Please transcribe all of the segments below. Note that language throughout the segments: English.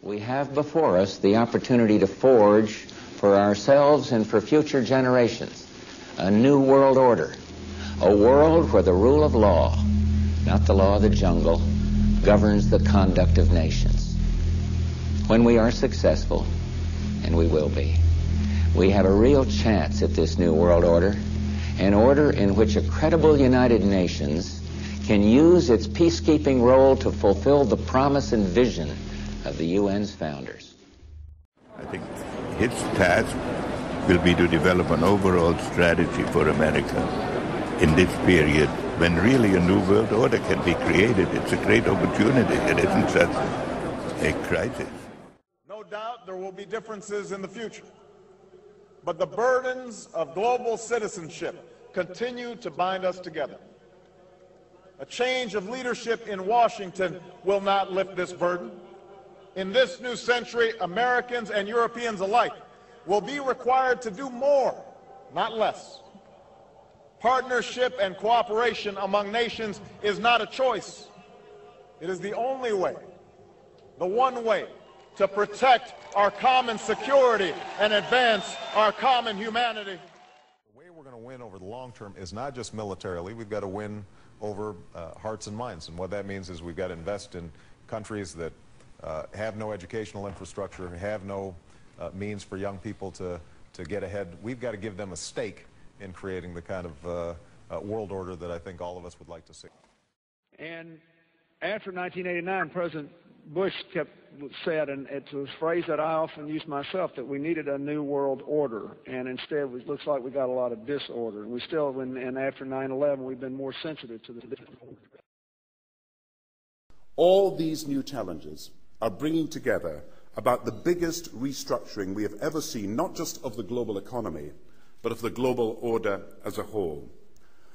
We have before us the opportunity to forge for ourselves and for future generations a new world order, a world where the rule of law, not the law of the jungle, governs the conduct of nations. When we are successful, and we will be, we have a real chance at this new world order, an order in which a credible United Nations can use its peacekeeping role to fulfill the promise and vision of the UN's founders. I think his task will be to develop an overall strategy for America in this period when really a new world order can be created. It's a great opportunity. It isn't just a crisis. No doubt there will be differences in the future, but the burdens of global citizenship continue to bind us together. A change of leadership in Washington will not lift this burden. In this new century, Americans and Europeans alike will be required to do more, not less. Partnership and cooperation among nations is not a choice. It is the only way, the one way, to protect our common security and advance our common humanity. The way we're going to win over the long term is not just militarily. We've got to win over hearts and minds. And what that means is we've got to invest in countries that have no educational infrastructure, have no means for young people to get ahead. We've got to give them a stake in creating the kind of world order that I think all of us would like to see. And after 1989, President Bush said, and it's a phrase that I often use myself, that we needed a new world order, and instead it looks like we got a lot of disorder. And we still, and after 9/11, we've been more sensitive to the disorder. All these new challenges are bringing together about the biggest restructuring we have ever seen, not just of the global economy, but of the global order as a whole.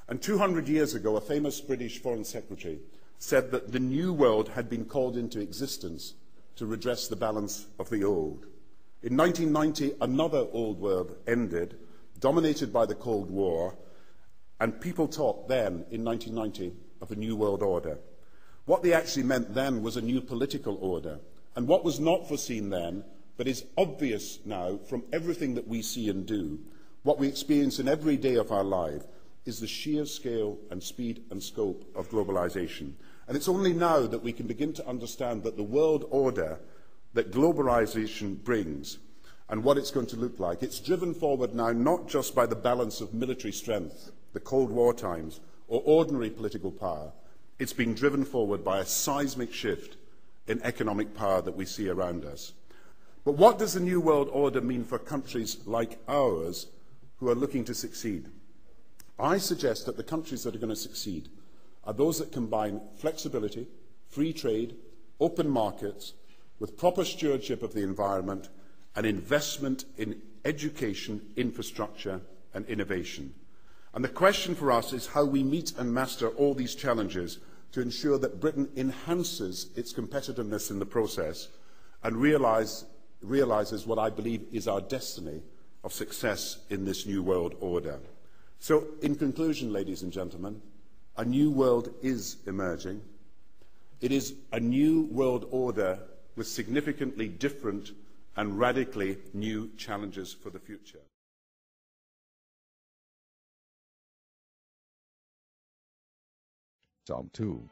And 200 years ago, a famous British Foreign Secretary said that the new world had been called into existence to redress the balance of the old. In 1990, another old world ended, dominated by the Cold War, and people talked then, in 1990, of a new world order. What they actually meant then was a new political order. And what was not foreseen then, but is obvious now from everything that we see and do, what we experience in every day of our life, is the sheer scale and speed and scope of globalization. And it's only now that we can begin to understand that the world order that globalization brings and what it's going to look like, it's driven forward now not just by the balance of military strength, the Cold War times, or ordinary political power. It's being driven forward by a seismic shift in economic power that we see around us. But what does the new world order mean for countries like ours who are looking to succeed? I suggest that the countries that are going to succeed are those that combine flexibility, free trade, open markets, with proper stewardship of the environment and investment in education, infrastructure and innovation. And the question for us is how we meet and master all these challenges to ensure that Britain enhances its competitiveness in the process and realizes what I believe is our destiny of success in this new world order. So, in conclusion, ladies and gentlemen, a new world is emerging. It is a new world order with significantly different and radically new challenges for the future. Psalm 2.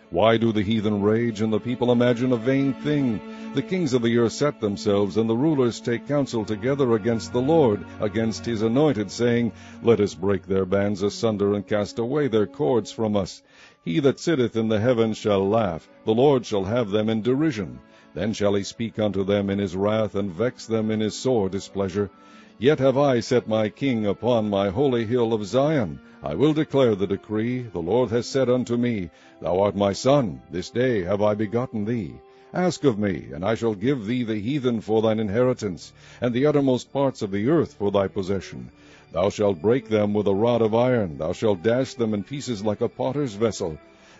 Why do the heathen rage and the people imagine a vain thing? The kings of the earth set themselves, and the rulers take counsel together against the Lord, against his anointed, saying, Let us break their bands asunder, and cast away their cords from us. He that sitteth in the heavens shall laugh, the Lord shall have them in derision. Then shall he speak unto them in his wrath, and vex them in his sore displeasure. Yet have I set my king upon my holy hill of Zion. I will declare the decree. The Lord has said unto me, Thou art my son, this day have I begotten thee. Ask of me, and I shall give thee the heathen for thine inheritance, and the uttermost parts of the earth for thy possession. Thou shalt break them with a rod of iron, thou shalt dash them in pieces like a potter's vessel.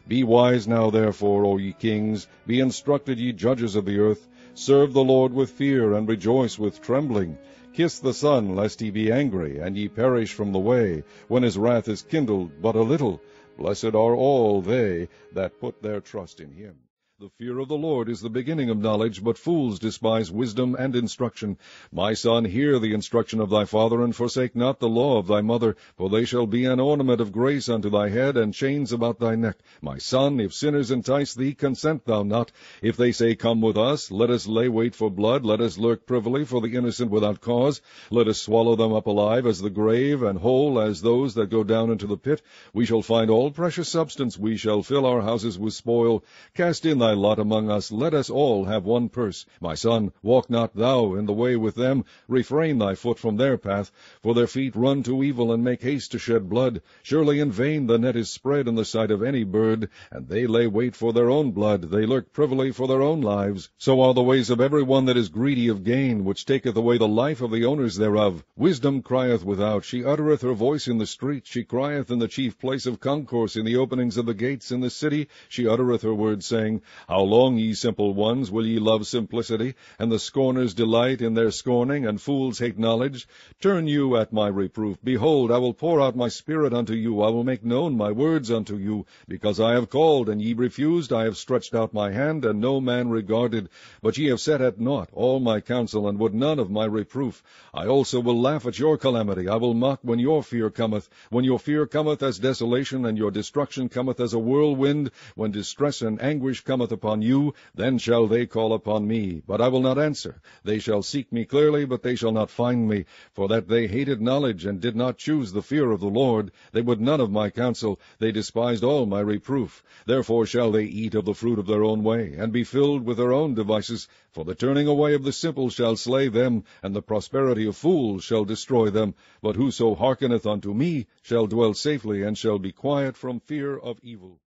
Be wise now therefore, O ye kings, be instructed ye judges of the earth. Serve the Lord with fear, and rejoice with trembling. Kiss the Son, lest he be angry, and ye perish from the way, when his wrath is kindled but a little. Blessed are all they that put their trust in him. The fear of the Lord is the beginning of knowledge, but fools despise wisdom and instruction. My son, hear the instruction of thy father, and forsake not the law of thy mother, for they shall be an ornament of grace unto thy head, and chains about thy neck. My son, if sinners entice thee, consent thou not. If they say, Come with us, let us lay wait for blood, let us lurk privily for the innocent without cause. Let us swallow them up alive as the grave, and whole as those that go down into the pit. We shall find all precious substance, we shall fill our houses with spoil. Cast in thy lot among us, let us all have one purse. My son, walk not thou in the way with them, refrain thy foot from their path, for their feet run to evil, and make haste to shed blood. Surely in vain the net is spread in the sight of any bird, and they lay wait for their own blood, they lurk privily for their own lives. So are the ways of every one that is greedy of gain, which taketh away the life of the owners thereof. Wisdom crieth without, she uttereth her voice in the street, she crieth in the chief place of concourse, in the openings of the gates in the city, she uttereth her words, saying, How long, ye simple ones, will ye love simplicity? And the scorners delight in their scorning, and fools hate knowledge. Turn you at my reproof. Behold, I will pour out my spirit unto you. I will make known my words unto you. Because I have called, and ye refused, I have stretched out my hand, and no man regarded. But ye have set at naught all my counsel, and would none of my reproof. I also will laugh at your calamity. I will mock when your fear cometh. When your fear cometh as desolation, and your destruction cometh as a whirlwind, when distress and anguish cometh upon you, then shall they call upon me, but I will not answer. They shall seek me clearly, but they shall not find me, for that they hated knowledge, and did not choose the fear of the Lord. They would none of my counsel, they despised all my reproof. Therefore shall they eat of the fruit of their own way, and be filled with their own devices. For the turning away of the simple shall slay them, and the prosperity of fools shall destroy them. But whoso hearkeneth unto me shall dwell safely, and shall be quiet from fear of evil.